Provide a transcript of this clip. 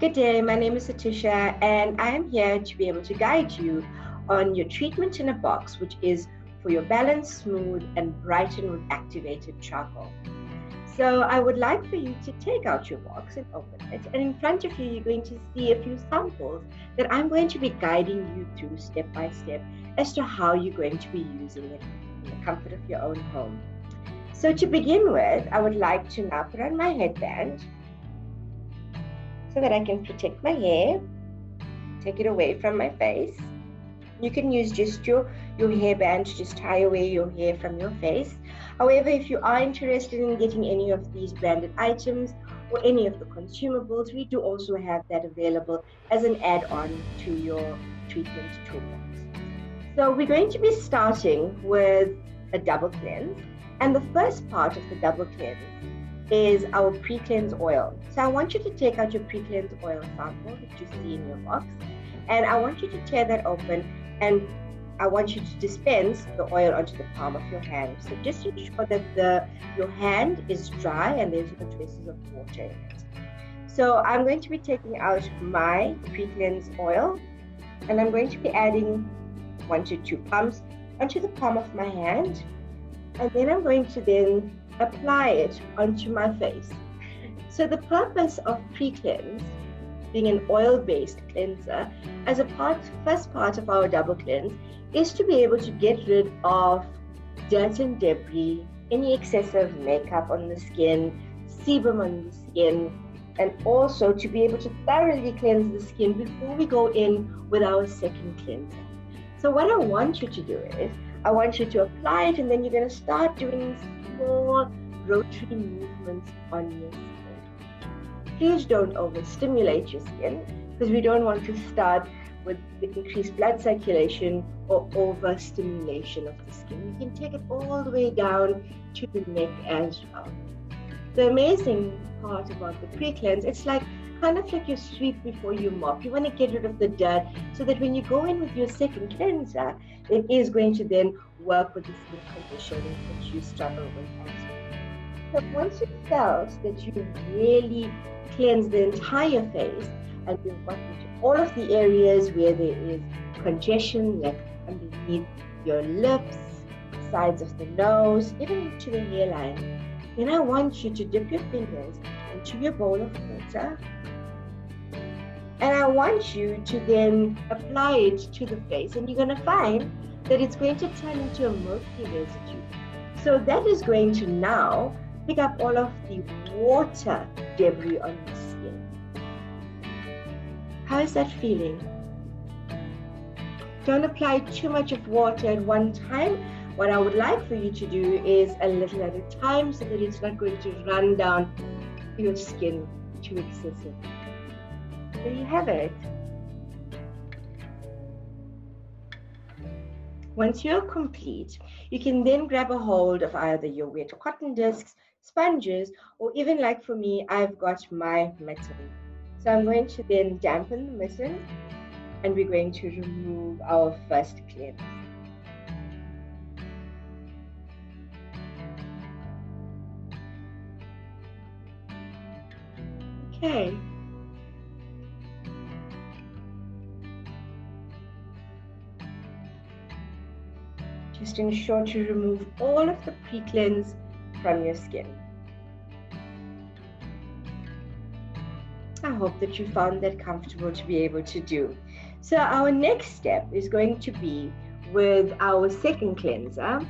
Good day, my name is Satisha, and I am here to be able to guide you on your treatment in a box, which is for your balance, smooth, and brighten with activated charcoal. So I would like for you to take out your box and open it, and in front of you, you're going to see a few samples that I'm going to be guiding you through step by step as to how you're going to be using it in the comfort of your own home. So to begin with, I would like to now put on my headband so that I can protect my hair, take it away from my face. You can use just your hairband to just tie away your hair from your face. However, if you are interested in getting any of these branded items or any of the consumables, we do also have that available as an add-on to your treatment toolbox. So we're going to be starting with a double cleanse, and the first part of the double cleanse is our pre-cleanse oil. So I want you to take out your pre-cleanse oil sample that you see in your box, and I want you to tear that open, and I want you to dispense the oil onto the palm of your hand. So just ensure that your hand is dry and there's no traces of water in it. So I'm going to be taking out my pre-cleanse oil, and I'm going to be adding 1 to 2 pumps onto the palm of my hand, and then I'm going to apply it onto my face. So the purpose of pre-cleanse, being an oil-based cleanser, as a first part of our double cleanse, is to be able to get rid of dirt and debris, any excessive makeup on the skin, sebum on the skin, and also to be able to thoroughly cleanse the skin before we go in with our second cleanser. So what I want you to do is, I want you to apply it, and then you're going to start doing small rotary movements on your skin. Please don't overstimulate your skin, because we don't want to start with the increased blood circulation or overstimulation of the skin. You can take it all the way down to the neck as well. The amazing part about the pre-cleanse, it's kind of like you sweep before you mop. You want to get rid of the dirt so that when you go in with your second cleanser, it is going to then work with the skin condition that you struggle with as well. So once you felt that you really cleansed the entire face and you've gotten to all of the areas where there is congestion, like underneath your lips, sides of the nose, even to the hairline, then I want you to dip your fingers into your bowl of water, and I want you to then apply it to the face, and you're going to find that it's going to turn into a milky residue. So that is going to now pick up all of the water debris on the skin. How is that feeling? Don't apply too much of water at one time. What I would like for you to do is a little at a time, so that it's not going to run down your skin too excessive. There you have it. Once you're complete, you can then grab a hold of either your wet cotton discs, sponges, or even like for me, I've got my mitten. So I'm going to then dampen the mitten, and we're going to remove our first cleanse. Okay. Just ensure to remove all of the pre-cleanse from your skin. I hope that you found that comfortable to be able to do. So our next step is going to be with our second cleanser,